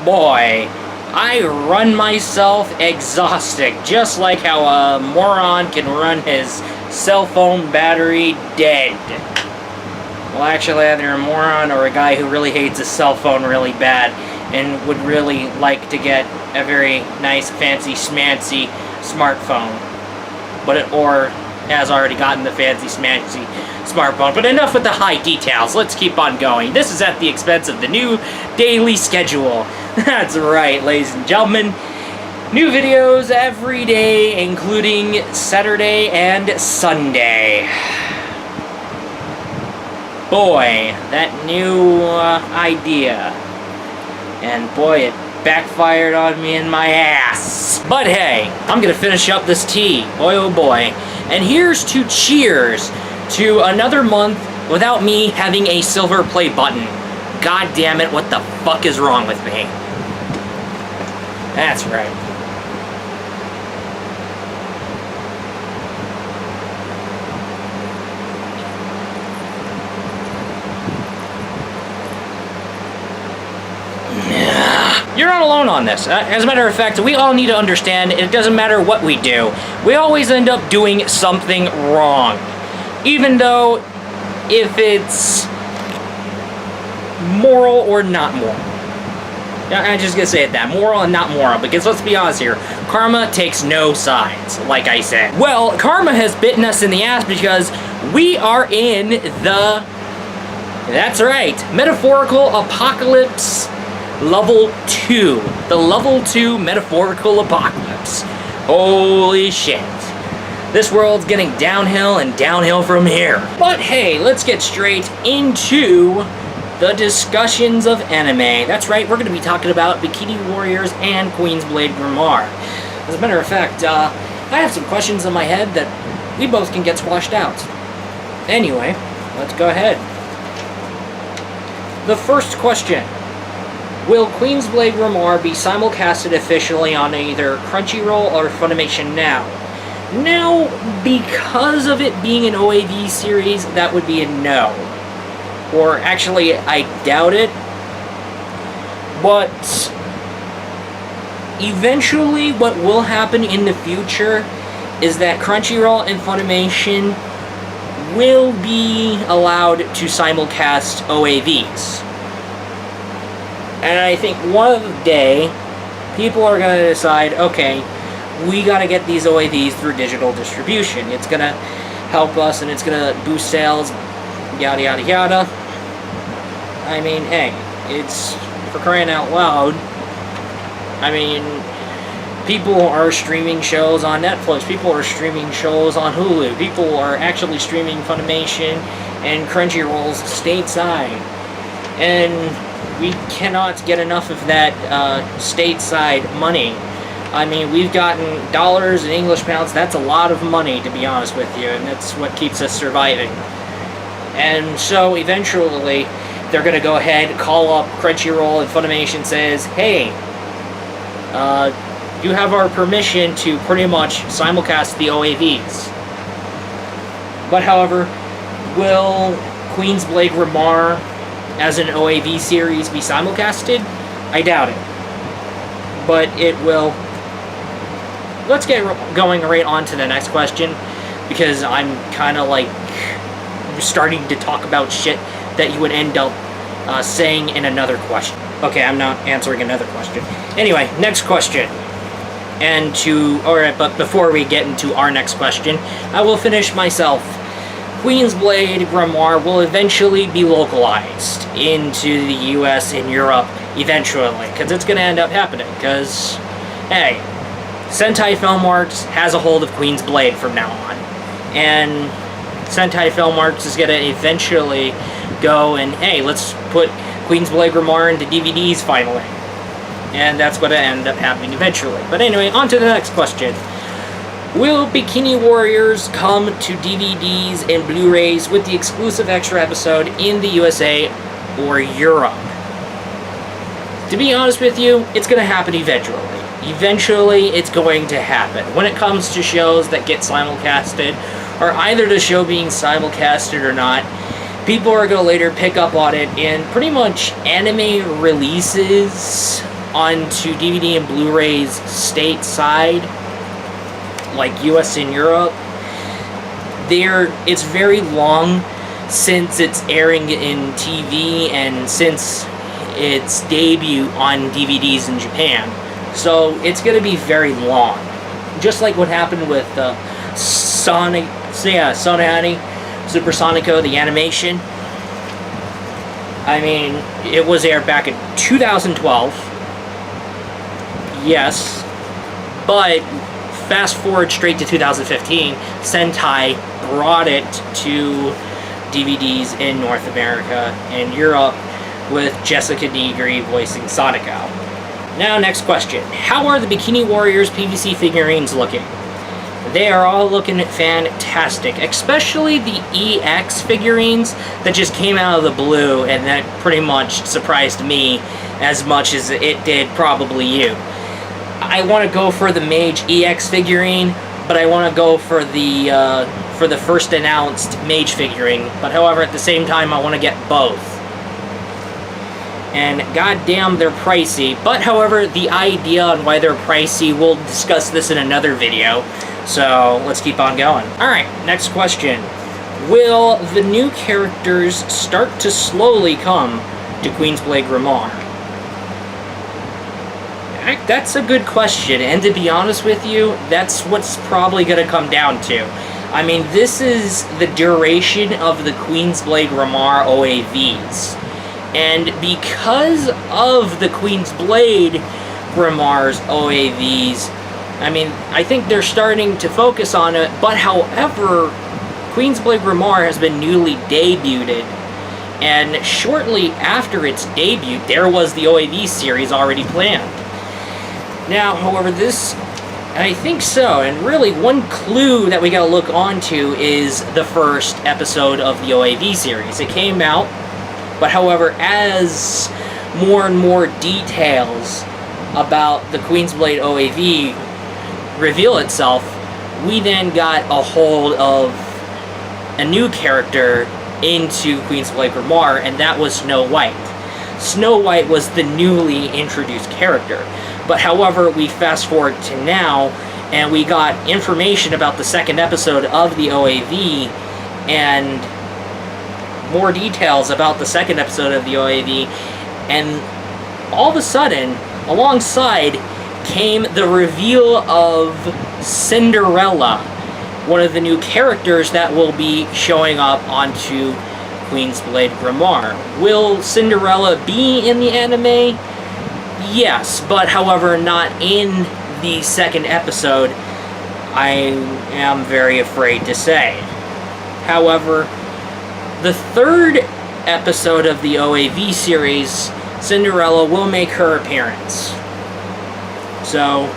boy, I run myself exhausted, just like how a moron can run his cell phone battery dead. Well, actually, either a moron or a guy who really hates his cell phone really bad and would really like to get a very nice, fancy, schmancy smartphone. Or has already gotten the fancy, schmancy smartphone. But enough with the high details. Let's keep on going. This is at the expense of the new daily schedule. That's right, ladies and gentlemen. New videos every day, including Saturday and Sunday. Boy, that new idea. And boy, it backfired on me in my ass. But hey, I'm gonna finish up this tea. Boy, oh boy. And here's to cheers to another month without me having a silver play button. God damn it, what the fuck is wrong with me? That's right. You're not alone on this. As a matter of fact, we all need to understand it doesn't matter what we do. We always end up doing something wrong. Even though if it's moral or not moral. I'm just gonna say it that. Moral and not moral. Because let's be honest here. Karma takes no sides, like I said. Well, karma has bitten us in the ass because we are in the... That's right. Metaphorical apocalypse Level 2. The Level 2 metaphorical apocalypse. Holy shit. This world's getting downhill and downhill from here. But hey, let's get straight into the discussions of anime. That's right, we're going to be talking about Bikini Warriors and Queen's Blade Grimoire. As a matter of fact, I have some questions in my head that we both can get squashed out. Anyway, let's go ahead. The first question. Will Queen's Blade Grimoire be simulcasted officially on either Crunchyroll or Funimation now? Now, because of it being an OAV series, that would be a no. Or actually, I doubt it. But eventually, what will happen in the future is that Crunchyroll and Funimation will be allowed to simulcast OAVs. And I think one day, people are going to decide, okay, we got to get these OAVs through digital distribution. It's going to help us and it's going to boost sales, yada yada yada. I mean, hey, it's for crying out loud. I mean, people are streaming shows on Netflix. People are streaming shows on Hulu. People are actually streaming Funimation and Crunchyroll's stateside. And we cannot get enough of that stateside money. I mean, we've gotten dollars and English pounds. That's a lot of money, to be honest with you, and that's what keeps us surviving. And so, eventually, they're going to go ahead, call up Crunchyroll, and Funimation says, hey, you have our permission to pretty much simulcast the OAVs. But, however, will Queen's Blade Grimoire as an OAV series be simulcasted? I doubt it. But it will. Let's get going right on to the next question, because I'm kind of like starting to talk about shit that you would end up saying in another question. Okay, I'm not answering another question. Anyway, next question. Alright, but before we get into our next question, I will finish myself. Queen's Blade Grimoire will eventually be localized into the US and Europe eventually, because it's going to end up happening, because, hey, Sentai Filmworks has a hold of Queen's Blade from now on, and Sentai Filmworks is going to eventually go and, hey, let's put Queen's Blade Grimoire into DVDs finally, and that's going to end up happening eventually. But anyway, on to the next question. Will Bikini Warriors come to DVDs and Blu-rays with the exclusive extra episode in the USA or Europe? To be honest with you, it's going to happen eventually. Eventually, it's going to happen. When it comes to shows that get simulcasted, or either the show being simulcasted or not, people are going to later pick up on it in pretty much anime releases. onto DVD and Blu-rays stateside, like US and Europe, it's very long since it's airing in TV and since its debut on DVDs in Japan. So it's going to be very long. Just like what happened with Super Sonico, the animation. I mean, it was aired back in 2012. Yes. But fast forward straight to 2015, Sentai brought it to DVDs in North America and Europe with Jessica Negri voicing Sonico. Now, next question. How are the Bikini Warriors PVC figurines looking? They are all looking fantastic, especially the EX figurines that just came out of the blue, and that pretty much surprised me as much as it did probably you. I want to go for the Mage EX figurine, but I want to go for the first announced Mage figurine, but however, at the same time, I want to get both. And goddamn, they're pricey. But however, the idea on why they're pricey, we'll discuss this in another video. So let's keep on going. Alright, next question. Will the new characters start to slowly come to Queensblade Grimoire? That's a good question, and to be honest with you, that's what's probably going to come down to. I mean, this is the duration of the Queensblade Grimoire OAVs. And because of the Queensblade Grimoire's OAVs, I mean, I think they're starting to focus on it, but however, Queensblade Grimoire has been newly debuted, and shortly after its debut, there was the OAV series already planned. Now, however, I think so, and really one clue that we gotta look onto is the first episode of the OAV series. It came out, but however, as more and more details about the Queensblade OAV reveal itself, we then got a hold of a new character into Queensblade Grimoire, and that was Snow White. Snow White was the newly introduced character. But however, we fast forward to now, and we got information about the second episode of the OAV, and more details about the second episode of the OAV, and all of a sudden, alongside, came the reveal of Cinderella, one of the new characters that will be showing up onto Queensblade Grimoire. Will Cinderella be in the anime? Yes, but however, not in the second episode, I am very afraid to say. However, the third episode of the OAV series, Cinderella will make her appearance. So,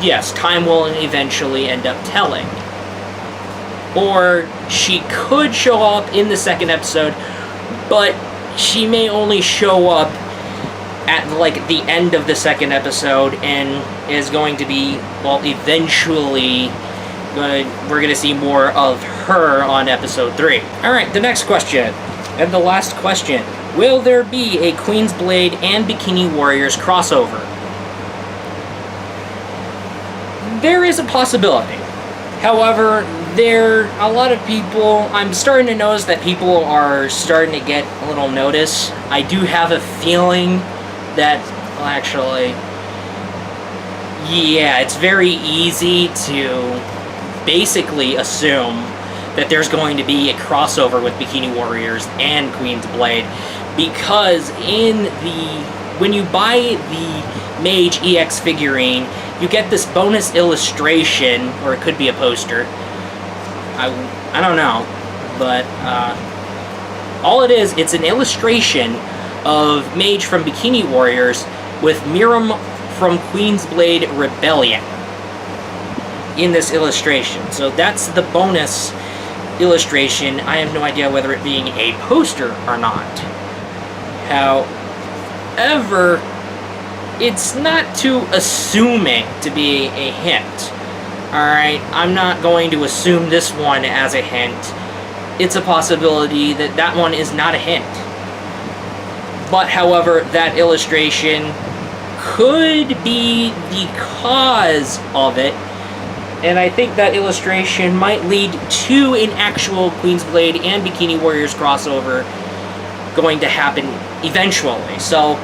yes, time will eventually end up telling. Or she could show up in the second episode, but she may only show up at like the end of the second episode and is going to be, well, eventually we're going to see more of her on episode 3. Alright, the next question, and the last question. Will there be a Queensblade and Bikini Warriors crossover? There is a possibility. However, a lot of people, I'm starting to notice that people are starting to get a little notice. I do have a feeling that, well, actually, yeah, it's very easy to basically assume that there's going to be a crossover with Bikini Warriors and Queensblade, because when you buy the Mage EX figurine, you get this bonus illustration, or it could be a poster. I don't know, but all it is, it's an illustration of Mage from Bikini Warriors with Miriam from Queensblade Rebellion in this illustration. So that's the bonus illustration. I have no idea whether it being a poster or not. However, it's not too assuming to be a hint. Alright, I'm not going to assume this one as a hint. It's a possibility that that one is not a hint. But however, that illustration could be the cause of it, and I think that illustration might lead to an actual Queensblade and Bikini Warriors crossover going to happen eventually. So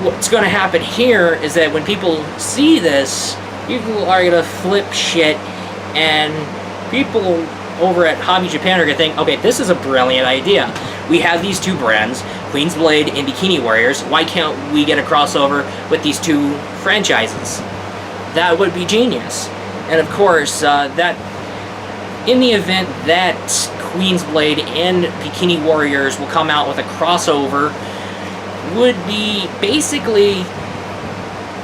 what's going to happen here is that when people see this, people are going to flip shit, and people over at Hobby Japan are going to think, okay, this is a brilliant idea. We have these two brands, Queensblade and Bikini Warriors. Why can't we get a crossover with these two franchises? That would be genius. And of course, that in the event that Queensblade and Bikini Warriors will come out with a crossover, would be basically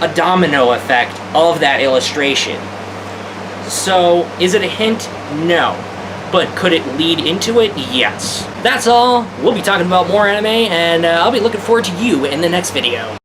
a domino effect of that illustration. So, is it a hint? No. But could it lead into it? Yes. That's all. We'll be talking about more anime, and I'll be looking forward to you in the next video.